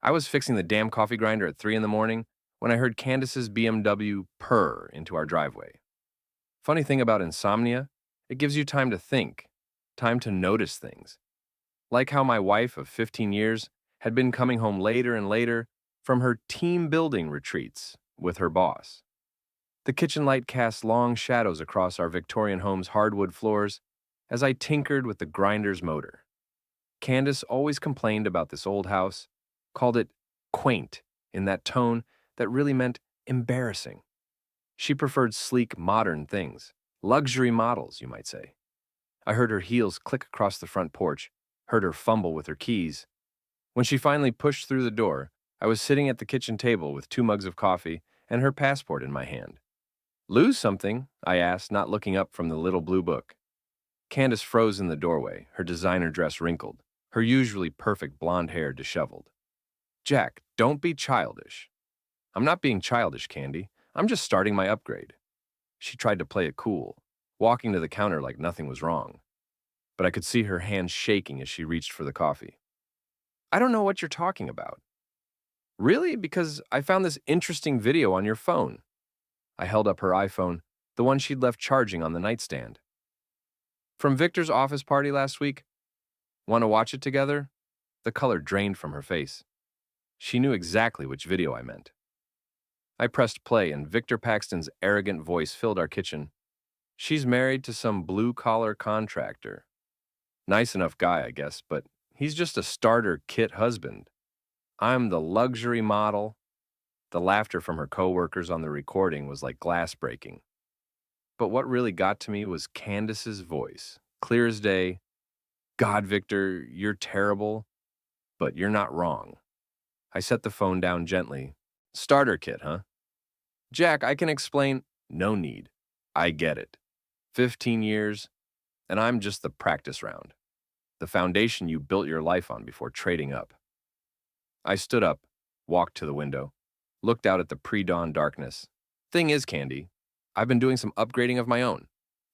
I was fixing the damn coffee grinder at 3 in the morning when I heard Candace's BMW purr into our driveway. Funny thing about insomnia, it gives you time to think, time to notice things. Like how my wife of 15 years had been coming home later and later from her team building retreats with her boss. The kitchen light cast long shadows across our Victorian home's hardwood floors as I tinkered with the grinder's motor. Candace always complained about this old house, called it quaint in that tone that really meant embarrassing. She preferred sleek, modern things, luxury models, you might say. I heard her heels click across the front porch, heard her fumble with her keys. When she finally pushed through the door, I was sitting at the kitchen table with 2 mugs of coffee and her passport in my hand. Lose something? I asked, not looking up from the little blue book. Candace froze in the doorway, her designer dress wrinkled, her usually perfect blonde hair disheveled. Jack, don't be childish. I'm not being childish, Candy. I'm just starting my upgrade. She tried to play it cool, walking to the counter like nothing was wrong. But I could see her hands shaking as she reached for the coffee. I don't know what you're talking about. Really? Because I found this interesting video on your phone. I held up her iPhone, the one she'd left charging on the nightstand. From Victor's office party last week? Want to watch it together? The color drained from her face. She knew exactly which video I meant. I pressed play and Victor Paxton's arrogant voice filled our kitchen. She's married to some blue-collar contractor. Nice enough guy, I guess, but he's just a starter kit husband. I'm the luxury model. The laughter from her coworkers on the recording was like glass breaking. But what really got to me was Candace's voice, clear as day. God, Victor, you're terrible, but you're not wrong. I set the phone down gently. Starter kit, huh? Jack, I can explain. No need. I get it. 15 years, and I'm just the practice round. The foundation you built your life on before trading up. I stood up, walked to the window, looked out at the pre-dawn darkness. Thing is, Candy, I've been doing some upgrading of my own.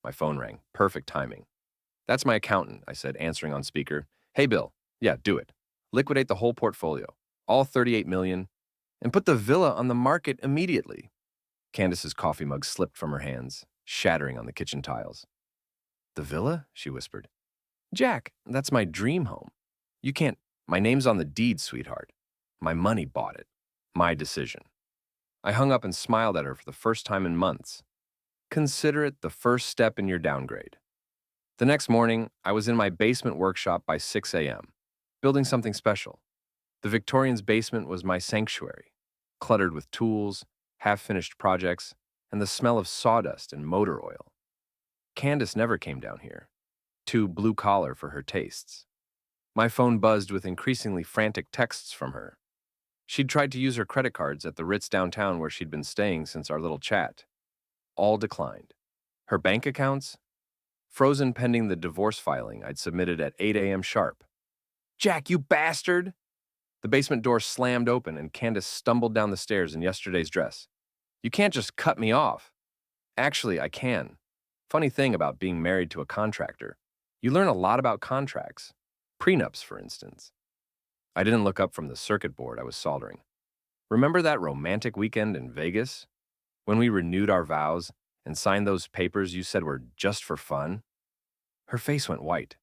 My phone rang. Perfect timing. That's my accountant, I said, answering on speaker. Hey, Bill. Yeah, do it. Liquidate the whole portfolio, all 38 million, and put the villa on the market immediately. Candace's coffee mug slipped from her hands, shattering on the kitchen tiles. The villa? She whispered. Jack, that's my dream home. You can't. My name's on the deed, sweetheart. My money bought it. My decision. I hung up and smiled at her for the first time in months. Consider it the first step in your downgrade. The next morning, I was in my basement workshop by 6 a.m., building something special. The Victorian's basement was my sanctuary, cluttered with tools, half-finished projects, and the smell of sawdust and motor oil. Candace never came down here, too blue-collar for her tastes. My phone buzzed with increasingly frantic texts from her. She'd tried to use her credit cards at the Ritz downtown where she'd been staying since our little chat. All declined. Her bank accounts? Frozen pending the divorce filing I'd submitted at 8 a.m. sharp. Jack, you bastard! The basement door slammed open and Candace stumbled down the stairs in yesterday's dress. You can't just cut me off. Actually, I can. Funny thing about being married to a contractor. You learn a lot about contracts. Prenups, for instance. I didn't look up from the circuit board I was soldering. Remember that romantic weekend in Vegas? When we renewed our vows and signed those papers you said were just for fun? Her face went white.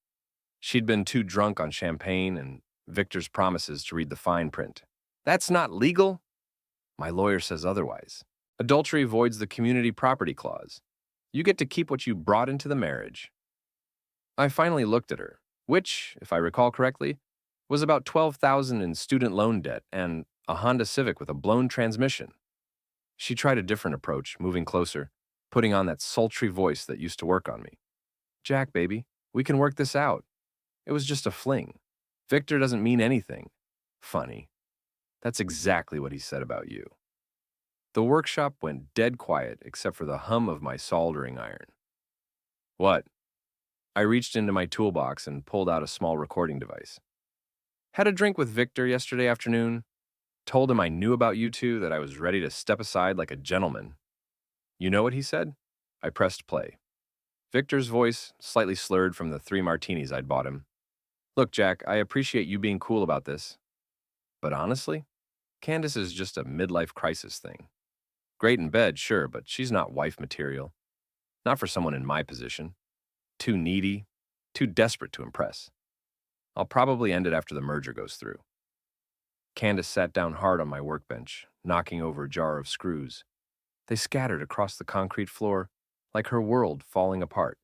She'd been too drunk on champagne and Victor's promises to read the fine print. That's not legal? My lawyer says otherwise. Adultery voids the community property clause. You get to keep what you brought into the marriage. I finally looked at her, which, if I recall correctly, was about $12,000 in student loan debt and a Honda Civic with a blown transmission. She tried a different approach, moving closer, putting on that sultry voice that used to work on me. Jack, baby, we can work this out. It was just a fling. Victor doesn't mean anything. Funny. That's exactly what he said about you. The workshop went dead quiet except for the hum of my soldering iron. What? I reached into my toolbox and pulled out a small recording device. Had a drink with Victor yesterday afternoon. Told him I knew about you two, that I was ready to step aside like a gentleman. You know what he said? I pressed play. Victor's voice, slightly slurred from the 3 martinis I'd bought him. Look, Jack, I appreciate you being cool about this. But honestly, Candace is just a midlife crisis thing. Great in bed, sure, but she's not wife material. Not for someone in my position. Too needy, too desperate to impress. I'll probably end it after the merger goes through. Candace sat down hard on my workbench, knocking over a jar of screws. They scattered across the concrete floor like her world falling apart.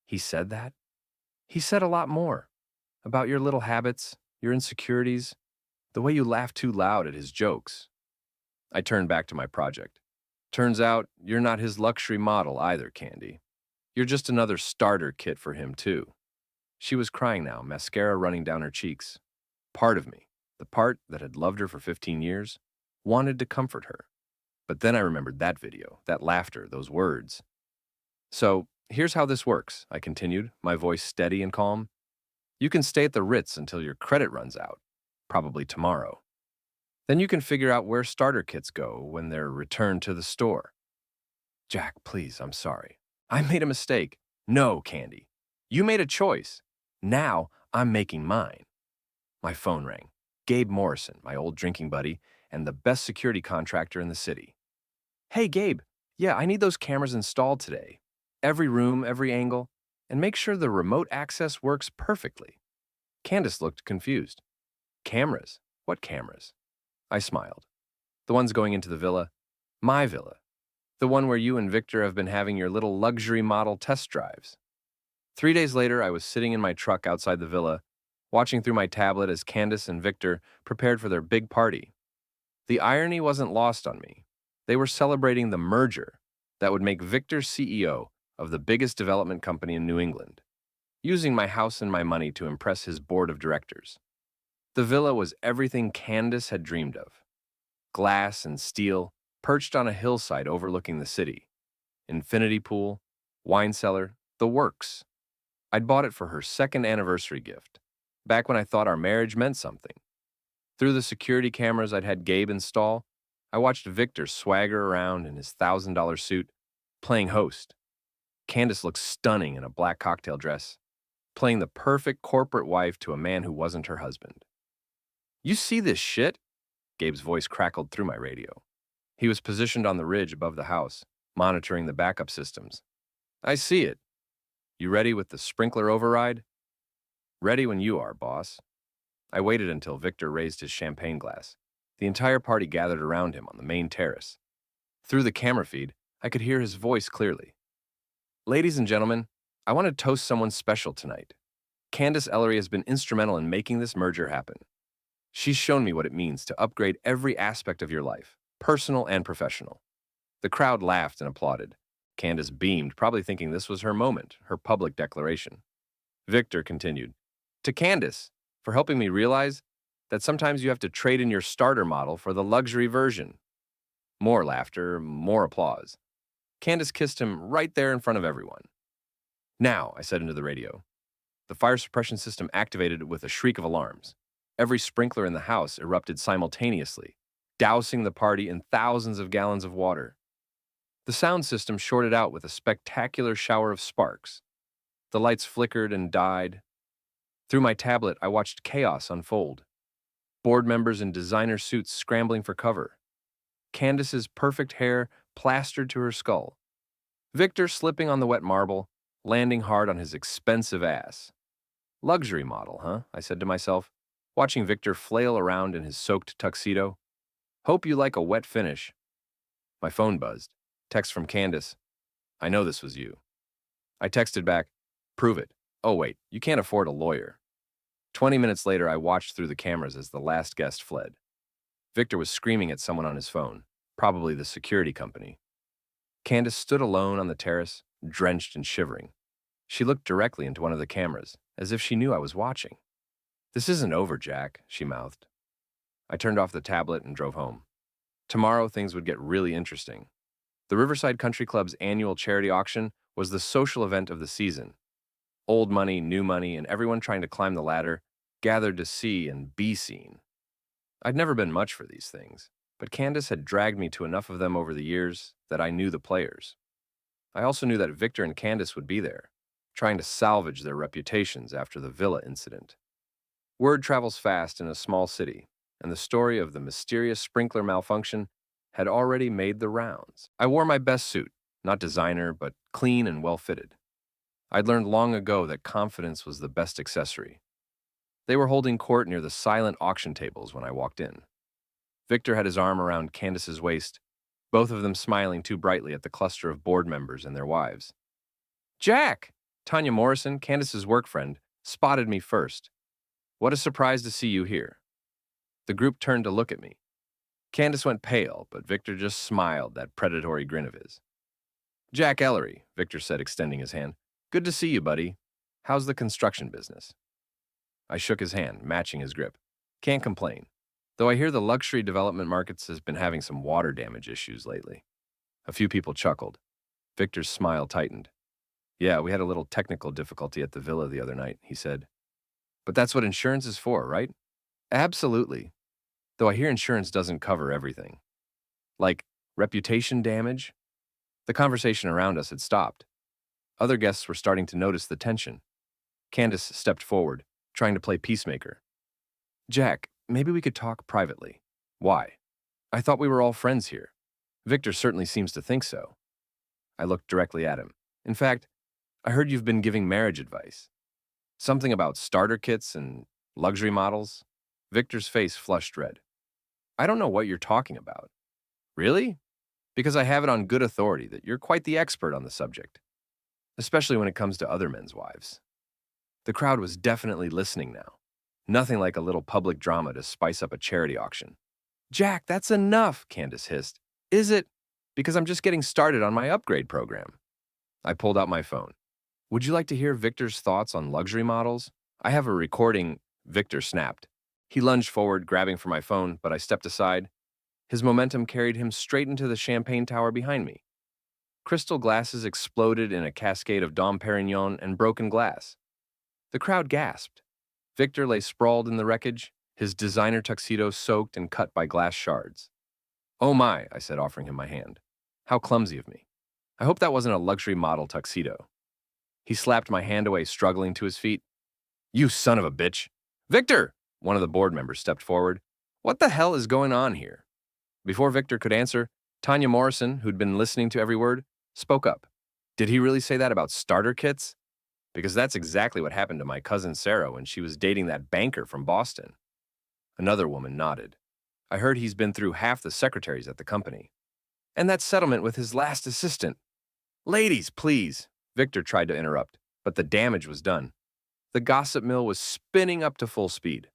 He said that? He said a lot more. About your little habits, your insecurities, the way you laugh too loud at his jokes. I turned back to my project. Turns out, you're not his luxury model either, Candy. You're just another starter kit for him, too. She was crying now, mascara running down her cheeks. Part of me, the part that had loved her for 15 years, wanted to comfort her. But then I remembered that video, that laughter, those words. So, here's how this works, I continued, my voice steady and calm. You can stay at the Ritz until your credit runs out, probably tomorrow. Then you can figure out where starter kits go when they're returned to the store. Jack, please, I'm sorry. I made a mistake. No, Candy. You made a choice. Now I'm making mine. My phone rang. Gabe Morrison, my old drinking buddy, and the best security contractor in the city. Hey, Gabe. Yeah, I need those cameras installed today. Every room, every angle, and make sure the remote access works perfectly. Candace looked confused. Cameras? What cameras? I smiled. The ones going into the villa. My villa. The one where you and Victor have been having your little luxury model test drives. 3 days later, I was sitting in my truck outside the villa, watching through my tablet as Candace and Victor prepared for their big party. The irony wasn't lost on me. They were celebrating the merger that would make Victor CEO of the biggest development company in New England, using my house and my money to impress his board of directors. The villa was everything Candace had dreamed of. Glass and steel, perched on a hillside overlooking the city. Infinity pool, wine cellar, the works. I'd bought it for her second anniversary gift, back when I thought our marriage meant something. Through the security cameras I'd had Gabe install, I watched Victor swagger around in his $1,000 suit, playing host. Candace looked stunning in a black cocktail dress, playing the perfect corporate wife to a man who wasn't her husband. You see this shit? Gabe's voice crackled through my radio. He was positioned on the ridge above the house, monitoring the backup systems. I see it. You ready with the sprinkler override? Ready when you are, boss. I waited until Victor raised his champagne glass. The entire party gathered around him on the main terrace. Through the camera feed, I could hear his voice clearly. Ladies and gentlemen, I want to toast someone special tonight. Candace Ellery has been instrumental in making this merger happen. She's shown me what it means to upgrade every aspect of your life, personal and professional. The crowd laughed and applauded. Candace beamed, probably thinking this was her moment, her public declaration. Victor continued, to Candace, for helping me realize that sometimes you have to trade in your starter model for the luxury version. More laughter, more applause. Candace kissed him right there in front of everyone. Now, I said into the radio. The fire suppression system activated with a shriek of alarms. Every sprinkler in the house erupted simultaneously, dousing the party in thousands of gallons of water. The sound system shorted out with a spectacular shower of sparks. The lights flickered and died. Through my tablet, I watched chaos unfold. Board members in designer suits scrambling for cover. Candace's perfect hair plastered to her skull. Victor slipping on the wet marble, landing hard on his expensive ass. Luxury model, huh? I said to myself, watching Victor flail around in his soaked tuxedo. Hope you like a wet finish. My phone buzzed. Text from Candace. I know this was you. I texted back, prove it. Oh wait, you can't afford a lawyer. 20 minutes later, I watched through the cameras as the last guest fled. Victor was screaming at someone on his phone, probably the security company. Candace stood alone on the terrace, drenched and shivering. She looked directly into one of the cameras, as if she knew I was watching. This isn't over, Jack, she mouthed. I turned off the tablet and drove home. Tomorrow, things would get really interesting. The Riverside Country Club's annual charity auction was the social event of the season. Old money, new money, and everyone trying to climb the ladder gathered to see and be seen. I'd never been much for these things, but Candace had dragged me to enough of them over the years that I knew the players. I also knew that Victor and Candace would be there, trying to salvage their reputations after the villa incident. Word travels fast in a small city, and the story of the mysterious sprinkler malfunction had already made the rounds. I wore my best suit, not designer, but clean and well-fitted. I'd learned long ago that confidence was the best accessory. They were holding court near the silent auction tables when I walked in. Victor had his arm around Candace's waist, both of them smiling too brightly at the cluster of board members and their wives. Jack! Tanya Morrison, Candace's work friend, spotted me first. What a surprise to see you here. The group turned to look at me. Candace went pale, but Victor just smiled that predatory grin of his. Jack Ellery, Victor said, extending his hand. Good to see you, buddy. How's the construction business? I shook his hand, matching his grip. Can't complain. Though I hear the luxury development markets has been having some water damage issues lately. A few people chuckled. Victor's smile tightened. Yeah, we had a little technical difficulty at the villa the other night, he said. But that's what insurance is for, right? Absolutely. Though I hear insurance doesn't cover everything. Like reputation damage? The conversation around us had stopped. Other guests were starting to notice the tension. Candace stepped forward, trying to play peacemaker. Jack, maybe we could talk privately. Why? I thought we were all friends here. Victor certainly seems to think so. I looked directly at him. In fact, I heard you've been giving marriage advice. Something about starter kits and luxury models. Victor's face flushed red. I don't know what you're talking about. Really? Because I have it on good authority that you're quite the expert on the subject, especially when it comes to other men's wives. The crowd was definitely listening now. Nothing like a little public drama to spice up a charity auction. Jack, that's enough, Candace hissed. Is it? Because I'm just getting started on my upgrade program. I pulled out my phone. Would you like to hear Victor's thoughts on luxury models? I have a recording. Victor snapped. He lunged forward, grabbing for my phone, but I stepped aside. His momentum carried him straight into the champagne tower behind me. Crystal glasses exploded in a cascade of Dom Perignon and broken glass. The crowd gasped. Victor lay sprawled in the wreckage, his designer tuxedo soaked and cut by glass shards. Oh my, I said, offering him my hand. How clumsy of me. I hope that wasn't a luxury model tuxedo. He slapped my hand away, struggling to his feet. You son of a bitch. Victor! One of the board members stepped forward. What the hell is going on here? Before Victor could answer, Tanya Morrison, who'd been listening to every word, spoke up. Did he really say that about starter kits? Because that's exactly what happened to my cousin Sarah when she was dating that banker from Boston. Another woman nodded. I heard he's been through half the secretaries at the company. And that settlement with his last assistant. Ladies, please. Victor tried to interrupt, but the damage was done. The gossip mill was spinning up to full speed.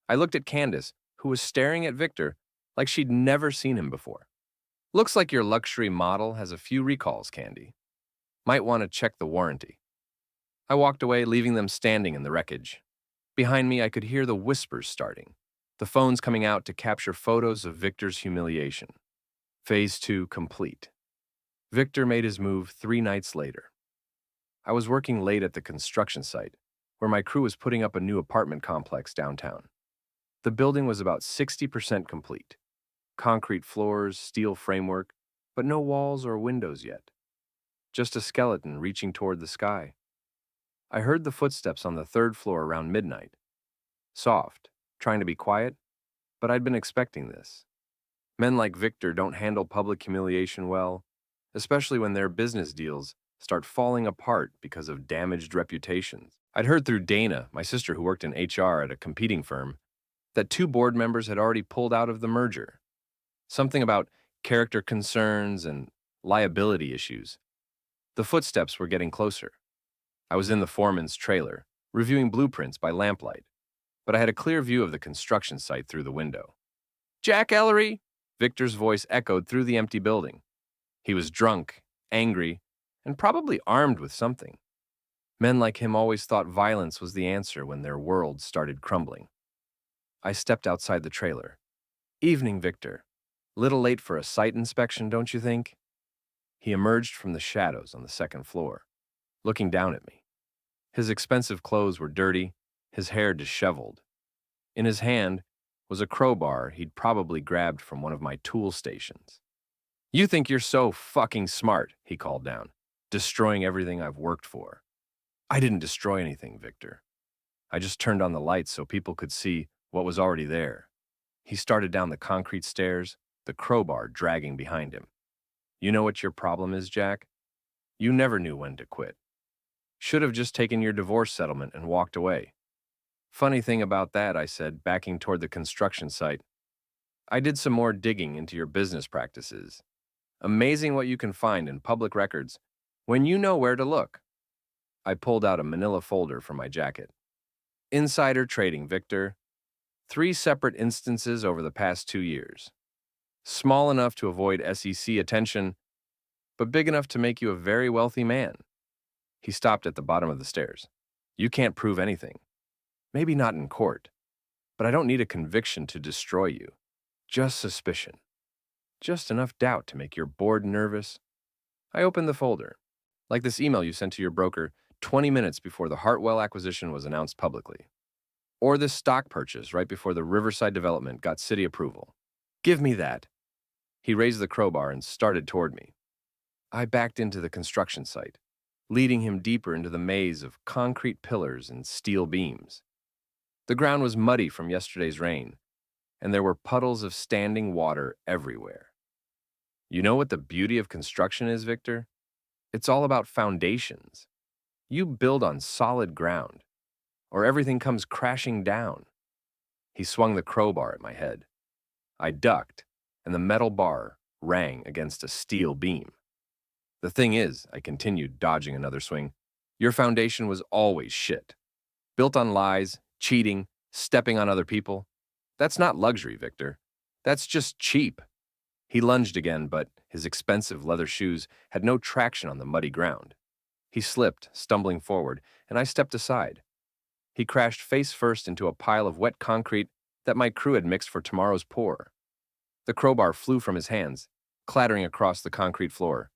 I looked at Candace, who was staring at Victor like she'd never seen him before. Looks like your luxury model has a few recalls, Candy. Might want to check the warranty. I walked away, leaving them standing in the wreckage. Behind me, I could hear the whispers starting, the phones coming out to capture photos of Victor's humiliation. Phase 2 complete. Victor made his move 3 nights later. I was working late at the construction site, where my crew was putting up a new apartment complex downtown. The building was about 60% complete. Concrete floors, steel framework, but no walls or windows yet. Just a skeleton reaching toward the sky. I heard the footsteps on the 3rd floor around midnight. Soft, trying to be quiet, but I'd been expecting this. Men like Victor don't handle public humiliation well, especially when their business deals start falling apart because of damaged reputations. I'd heard through Dana, my sister who worked in HR at a competing firm, that 2 board members had already pulled out of the merger. Something about character concerns and liability issues. The footsteps were getting closer. I was in the foreman's trailer, reviewing blueprints by lamplight, but I had a clear view of the construction site through the window. Jack Ellery! Victor's voice echoed through the empty building. He was drunk, angry, and probably armed with something. Men like him always thought violence was the answer when their world started crumbling. I stepped outside the trailer. Evening, Victor. Little late for a site inspection, don't you think? He emerged from the shadows on the 2nd floor, looking down at me. His expensive clothes were dirty, his hair disheveled. In his hand was a crowbar he'd probably grabbed from one of my tool stations. You think you're so fucking smart, he called down, destroying everything I've worked for. I didn't destroy anything, Victor. I just turned on the lights so people could see what was already there. He started down the concrete stairs, the crowbar dragging behind him. You know what your problem is, Jack? You never knew when to quit. Should have just taken your divorce settlement and walked away. Funny thing about that, I said, backing toward the construction site. I did some more digging into your business practices. Amazing what you can find in public records when you know where to look. I pulled out a manila folder from my jacket. Insider trading, Victor. 3 separate instances over the past 2 years. Small enough to avoid SEC attention, but big enough to make you a very wealthy man. He stopped at the bottom of the stairs. You can't prove anything. Maybe not in court, but I don't need a conviction to destroy you. Just suspicion. Just enough doubt to make your board nervous. I opened the folder. Like this email you sent to your broker 20 minutes before the Hartwell acquisition was announced publicly. Or this stock purchase right before the Riverside development got city approval. Give me that. He raised the crowbar and started toward me. I backed into the construction site, leading him deeper into the maze of concrete pillars and steel beams. The ground was muddy from yesterday's rain, and there were puddles of standing water everywhere. You know what the beauty of construction is, Victor? It's all about foundations. You build on solid ground, or everything comes crashing down. He swung the crowbar at my head. I ducked, and the metal bar rang against a steel beam. The thing is, I continued, dodging another swing, your foundation was always shit. Built on lies, cheating, stepping on other people. That's not luxury, Victor. That's just cheap. He lunged again, but his expensive leather shoes had no traction on the muddy ground. He slipped, stumbling forward, and I stepped aside. He crashed face first into a pile of wet concrete that my crew had mixed for tomorrow's pour. The crowbar flew from his hands, clattering across the concrete floor.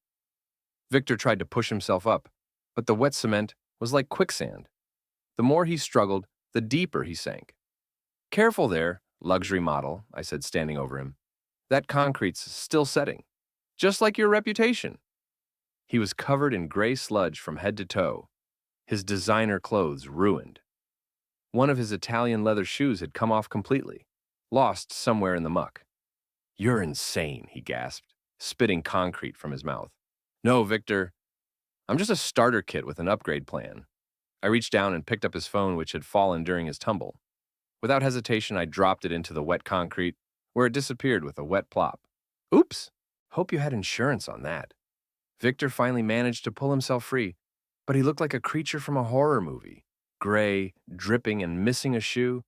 Victor tried to push himself up, but the wet cement was like quicksand. The more he struggled, the deeper he sank. Careful there, luxury model, I said, standing over him. That concrete's still setting, just like your reputation. He was covered in gray sludge from head to toe, his designer clothes ruined. One of his Italian leather shoes had come off completely, lost somewhere in the muck. You're insane, he gasped, spitting concrete from his mouth. No, Victor. I'm just a starter kit with an upgrade plan. I reached down and picked up his phone, which had fallen during his tumble. Without hesitation, I dropped it into the wet concrete, where it disappeared with a wet plop. Oops! Hope you had insurance on that. Victor finally managed to pull himself free, but he looked like a creature from a horror movie. Gray, dripping, and missing a shoe.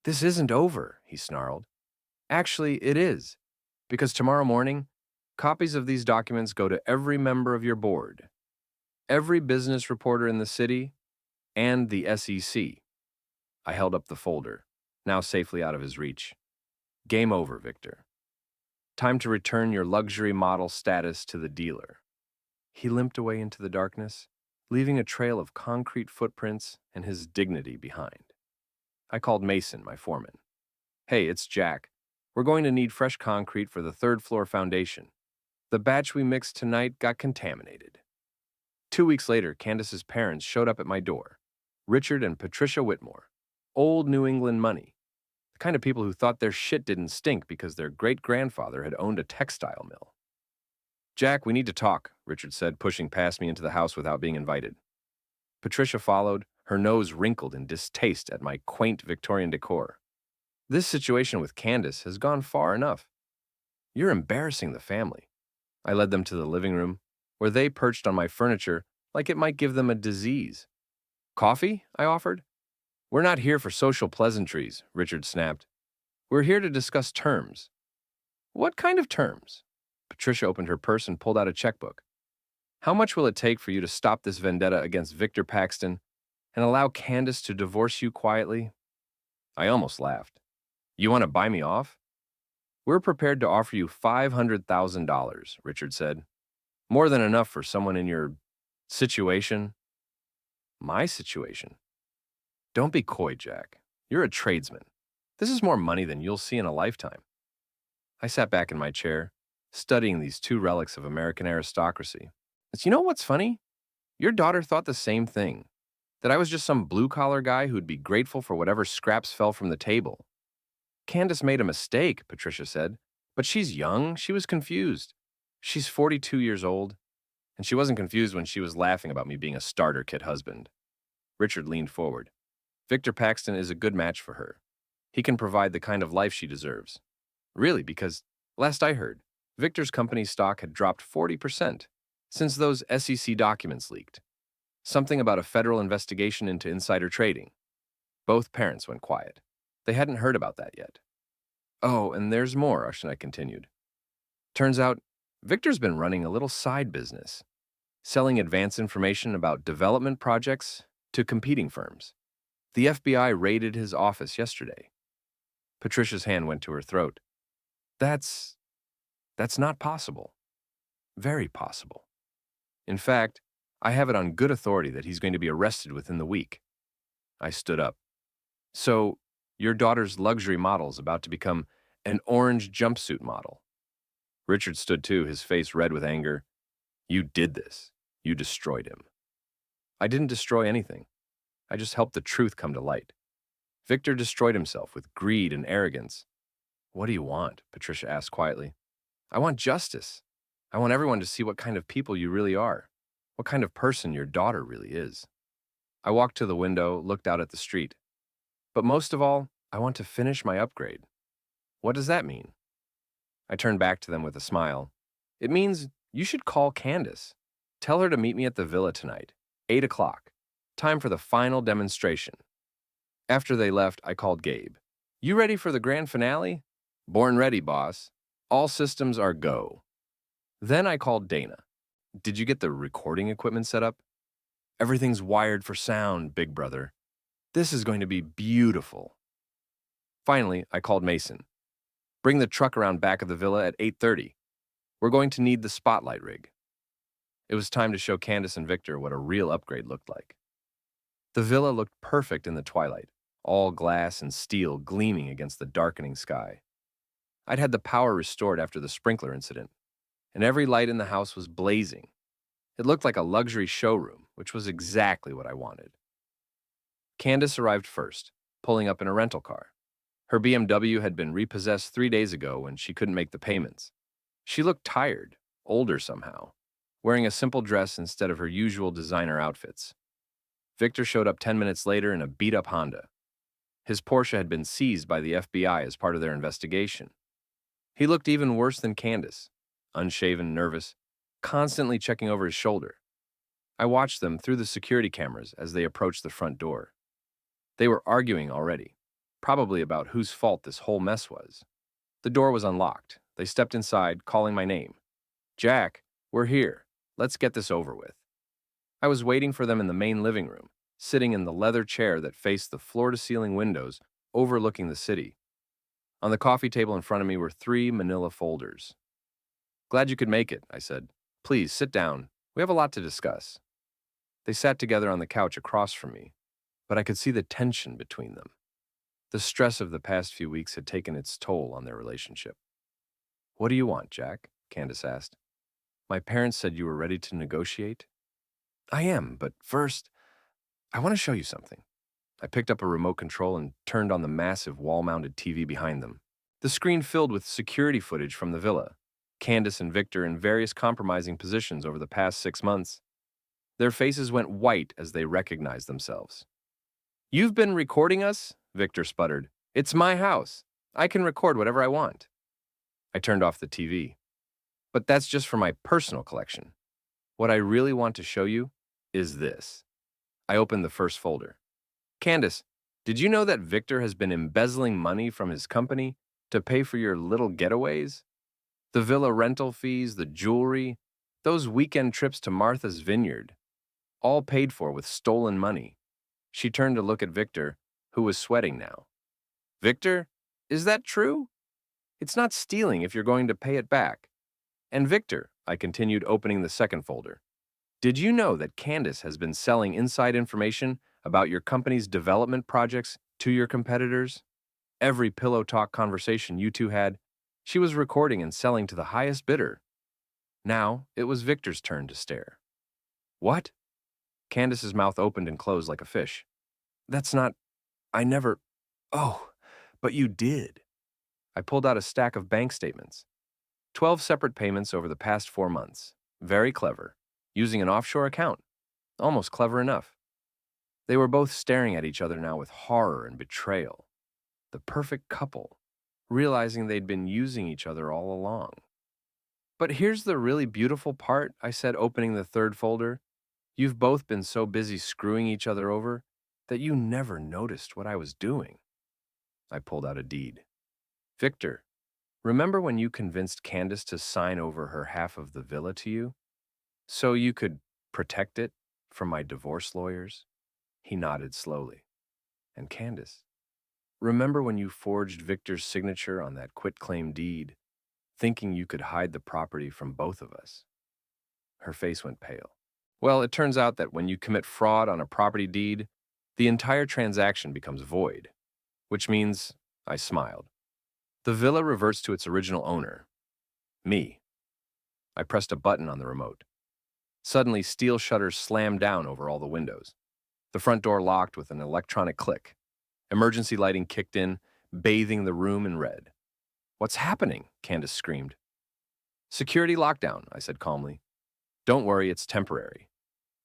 This isn't over, he snarled. Actually, it is, because tomorrow morning, copies of these documents go to every member of your board, every business reporter in the city, and the SEC. I held up the folder, now safely out of his reach. Game over, Victor. Time to return your luxury model status to the dealer. He limped away into the darkness, leaving a trail of concrete footprints and his dignity behind. I called Mason, my foreman. Hey, it's Jack. We're going to need fresh concrete for the 3rd floor foundation. The batch we mixed tonight got contaminated. 2 weeks later, Candace's parents showed up at my door. Richard and Patricia Whitmore. Old New England money. The kind of people who thought their shit didn't stink because their great-grandfather had owned a textile mill. Jack, we need to talk, Richard said, pushing past me into the house without being invited. Patricia followed, her nose wrinkled in distaste at my quaint Victorian decor. This situation with Candace has gone far enough. You're embarrassing the family. I led them to the living room, where they perched on my furniture like it might give them a disease. Coffee? I offered. We're not here for social pleasantries, Richard snapped. We're here to discuss terms. What kind of terms? Patricia opened her purse and pulled out a checkbook. How much will it take for you to stop this vendetta against Victor Paxton and allow Candace to divorce you quietly? I almost laughed. You want to buy me off? We're prepared to offer you $500,000, Richard said. More than enough for someone in your situation. My situation? Don't be coy, Jack. You're a tradesman. This is more money than you'll see in a lifetime. I sat back in my chair, studying these 2 relics of American aristocracy. You know what's funny? Your daughter thought the same thing, that I was just some blue-collar guy who'd be grateful for whatever scraps fell from the table. Candace made a mistake, Patricia said. But she's young. She was confused. She's 42 years old, and she wasn't confused when she was laughing about me being a starter kit husband. Richard leaned forward. Victor Paxton is a good match for her. He can provide the kind of life she deserves. Really, because last I heard, Victor's company's stock had dropped 40% since those SEC documents leaked. Something about a federal investigation into insider trading. Both parents went quiet. They hadn't heard about that yet. Oh, and there's more, Ashna continued. Turns out, Victor's been running a little side business, selling advance information about development projects to competing firms. The FBI raided his office yesterday. Patricia's hand went to her throat. That's not possible. Very possible. In fact, I have it on good authority that he's going to be arrested within the week. I stood up. So, your daughter's luxury model is about to become an orange jumpsuit model. Richard stood too, his face red with anger. You did this. You destroyed him. I didn't destroy anything. I just helped the truth come to light. Victor destroyed himself with greed and arrogance. What do you want? Patricia asked quietly. I want justice. I want everyone to see what kind of people you really are, what kind of person your daughter really is. I walked to the window, looked out at the street. But most of all, I want to finish my upgrade. What does that mean? I turned back to them with a smile. It means you should call Candace. Tell her to meet me at the villa tonight, 8 o'clock. Time for the final demonstration. After they left, I called Gabe. You ready for the grand finale? Born ready, boss. All systems are go. Then I called Dana. Did you get the recording equipment set up? Everything's wired for sound, big brother. This is going to be beautiful. Finally, I called Mason. Bring the truck around back of the villa at 8:30. We're going to need the spotlight rig. It was time to show Candace and Victor what a real upgrade looked like. The villa looked perfect in the twilight, all glass and steel gleaming against the darkening sky. I'd had the power restored after the sprinkler incident, and every light in the house was blazing. It looked like a luxury showroom, which was exactly what I wanted. Candace arrived first, pulling up in a rental car. Her BMW had been repossessed 3 days ago when she couldn't make the payments. She looked tired, older somehow, wearing a simple dress instead of her usual designer outfits. Victor showed up 10 minutes later in a beat-up Honda. His Porsche had been seized by the FBI as part of their investigation. He looked even worse than Candace, unshaven, nervous, constantly checking over his shoulder. I watched them through the security cameras as they approached the front door. They were arguing already, probably about whose fault this whole mess was. The door was unlocked. They stepped inside, calling my name. Jack, we're here. Let's get this over with. I was waiting for them in the main living room, sitting in the leather chair that faced the floor-to-ceiling windows overlooking the city. On the coffee table in front of me were 3 manila folders. Glad you could make it, I said. Please, sit down. We have a lot to discuss. They sat together on the couch across from me, but I could see the tension between them. The stress of the past few weeks had taken its toll on their relationship. What do you want, Jack? Candace asked. My parents said you were ready to negotiate. I am, but first, I want to show you something. I picked up a remote control and turned on the massive wall-mounted TV behind them. The screen filled with security footage from the villa, Candace and Victor in various compromising positions over the past 6 months. Their faces went white as they recognized themselves. You've been recording us? Victor sputtered. It's my house. I can record whatever I want. I turned off the TV. But that's just for my personal collection. What I really want to show you is this. I opened the first folder. Candace, did you know that Victor has been embezzling money from his company to pay for your little getaways? The villa rental fees, the jewelry, those weekend trips to Martha's Vineyard, all paid for with stolen money. She turned to look at Victor, who was sweating now. Victor, is that true? It's not stealing if you're going to pay it back. And Victor, I continued opening the second folder. Did you know that Candace has been selling inside information about your company's development projects to your competitors? Every pillow talk conversation you two had, she was recording and selling to the highest bidder. Now, it was Victor's turn to stare. What? Candace's mouth opened and closed like a fish. That's not... I never... Oh, but you did. I pulled out a stack of bank statements. 12 separate payments over the past 4 months. Very clever. Using an offshore account. Almost clever enough. They were both staring at each other now with horror and betrayal. The perfect couple, realizing they'd been using each other all along. But here's the really beautiful part, I said, opening the third folder. You've both been so busy screwing each other over that you never noticed what I was doing. I pulled out a deed. Victor, remember when you convinced Candace to sign over her half of the villa to you? So you could protect it from my divorce lawyers? He nodded slowly. And Candace, remember when you forged Victor's signature on that quitclaim deed, thinking you could hide the property from both of us? Her face went pale. Well, it turns out that when you commit fraud on a property deed, the entire transaction becomes void, which means, I smiled, the villa reverts to its original owner, me. I pressed a button on the remote. Suddenly, steel shutters slammed down over all the windows. The front door locked with an electronic click. Emergency lighting kicked in, bathing the room in red. What's happening? Candace screamed. Security lockdown, I said calmly. Don't worry, it's temporary.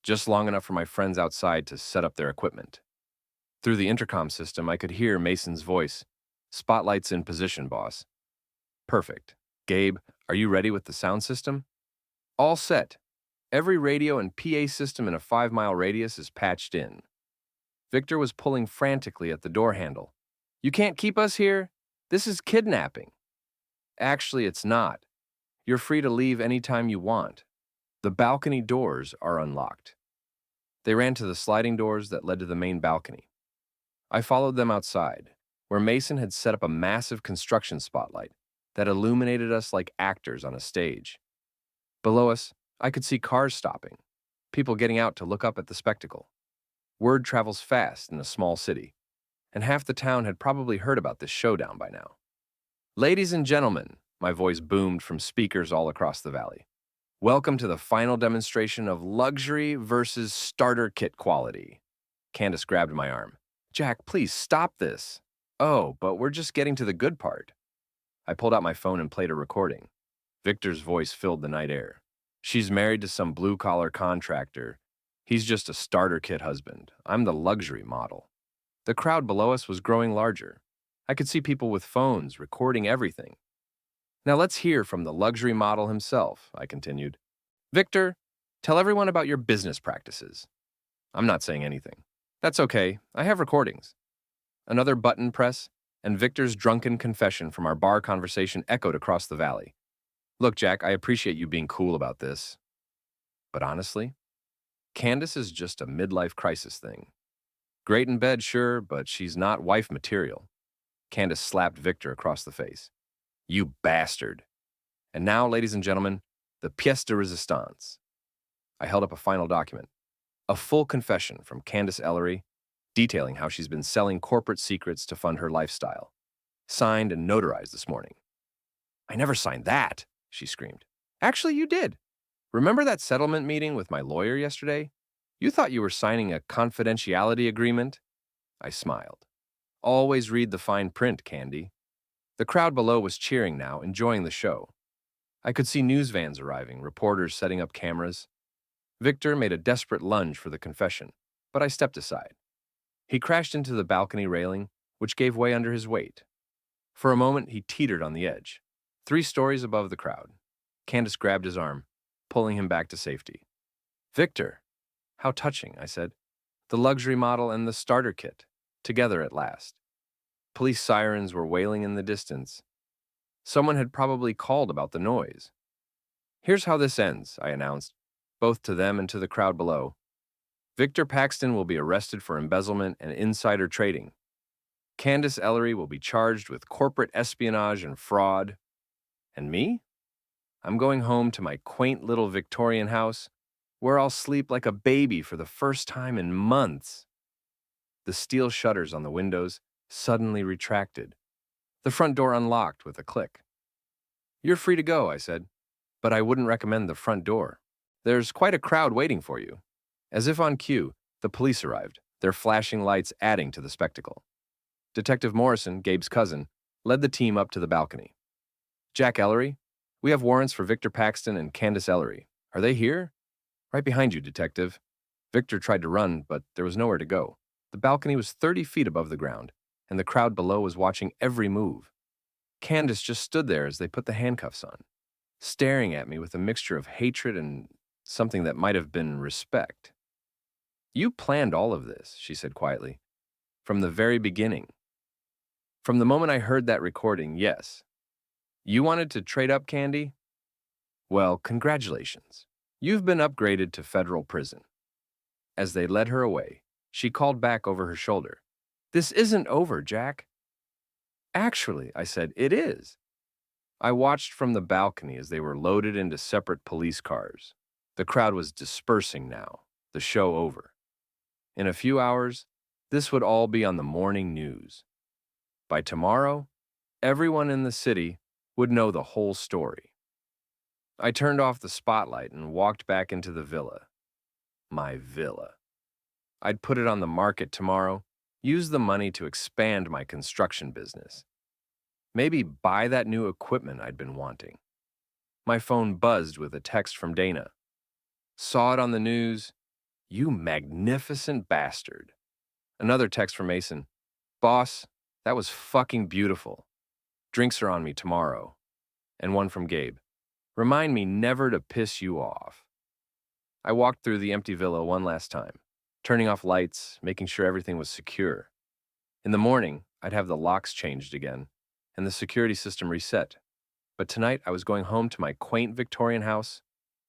Just long enough for my friends outside to set up their equipment. Through the intercom system, I could hear Mason's voice. Spotlights in position, boss. Perfect. Gabe, are you ready with the sound system? All set. Every radio and PA system in a 5-mile radius is patched in. Victor was pulling frantically at the door handle. You can't keep us here? This is kidnapping. Actually, it's not. You're free to leave anytime you want. The balcony doors are unlocked. They ran to the sliding doors that led to the main balcony. I followed them outside, where Mason had set up a massive construction spotlight that illuminated us like actors on a stage. Below us, I could see cars stopping, people getting out to look up at the spectacle. Word travels fast in a small city, and half the town had probably heard about this showdown by now. Ladies and gentlemen, my voice boomed from speakers all across the valley. Welcome to the final demonstration of luxury versus starter kit quality. Candace grabbed my arm. Jack, please stop this. Oh, but we're just getting to the good part. I pulled out my phone and played a recording. Victor's voice filled the night air. She's married to some blue-collar contractor. He's just a starter kit husband. I'm the luxury model. The crowd below us was growing larger. I could see people with phones recording everything. Now let's hear from the luxury model himself, I continued. Victor, tell everyone about your business practices. I'm not saying anything. That's okay, I have recordings. Another button press, and Victor's drunken confession from our bar conversation echoed across the valley. Look, Jack, I appreciate you being cool about this. But honestly, Candace is just a midlife crisis thing. Great in bed, sure, but she's not wife material. Candace slapped Victor across the face. You bastard. And now, ladies and gentlemen, the pièce de résistance. I held up a final document. A full confession from Candace Ellery, detailing how she's been selling corporate secrets to fund her lifestyle. Signed and notarized this morning. I never signed that, she screamed. Actually, you did. Remember that settlement meeting with my lawyer yesterday? You thought you were signing a confidentiality agreement? I smiled. Always read the fine print, Candy. The crowd below was cheering now, enjoying the show. I could see news vans arriving, reporters setting up cameras. Victor made a desperate lunge for the confession, but I stepped aside. He crashed into the balcony railing, which gave way under his weight. For a moment, he teetered on the edge, 3 stories above the crowd. Candace grabbed his arm, pulling him back to safety. Victor! How touching, I said. The luxury model and the starter kit, together at last. Police sirens were wailing in the distance. Someone had probably called about the noise. Here's how this ends, I announced, both to them and to the crowd below. Victor Paxton will be arrested for embezzlement and insider trading. Candace Ellery will be charged with corporate espionage and fraud. And me? I'm going home to my quaint little Victorian house, where I'll sleep like a baby for the first time in months. The steel shutters on the windows suddenly retracted. The front door unlocked with a click. You're free to go, I said, but I wouldn't recommend the front door. There's quite a crowd waiting for you. As if on cue, the police arrived, their flashing lights adding to the spectacle. Detective Morrison, Gabe's cousin, led the team up to the balcony. Jack Ellery, we have warrants for Victor Paxton and Candace Ellery. Are they here? Right behind you, detective. Victor tried to run, but there was nowhere to go. The balcony was 30 feet above the ground, and the crowd below was watching every move. Candace just stood there as they put the handcuffs on, staring at me with a mixture of hatred and something that might have been respect. You planned all of this, she said quietly. From the very beginning. From the moment I heard that recording, yes. You wanted to trade up, Candy? Well, congratulations. You've been upgraded to federal prison. As they led her away, she called back over her shoulder. This isn't over, Jack. Actually, I said, it is. I watched from the balcony as they were loaded into separate police cars. The crowd was dispersing now, the show over. In a few hours, this would all be on the morning news. By tomorrow, everyone in the city would know the whole story. I turned off the spotlight and walked back into the villa. My villa. I'd put it on the market tomorrow, use the money to expand my construction business. Maybe buy that new equipment I'd been wanting. My phone buzzed with a text from Dana. Saw it on the news. You magnificent bastard. Another text from Mason. Boss, that was fucking beautiful. Drinks are on me tomorrow. And one from Gabe. Remind me never to piss you off. I walked through the empty villa one last time, turning off lights, making sure everything was secure. In the morning, I'd have the locks changed again, and the security system reset. But tonight, I was going home to my quaint Victorian house,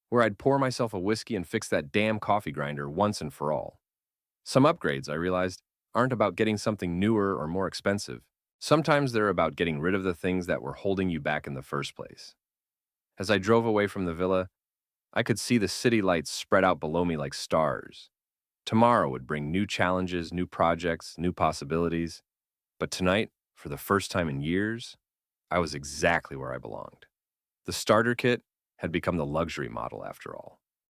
where I'd pour myself a whiskey and fix that damn coffee grinder once and for all. Some upgrades, I realized, aren't about getting something newer or more expensive. Sometimes they're about getting rid of the things that were holding you back in the first place. As I drove away from the villa, I could see the city lights spread out below me like stars. Tomorrow would bring new challenges, new projects, new possibilities. But tonight, for the first time in years, I was exactly where I belonged. The starter kit had become the luxury model after all.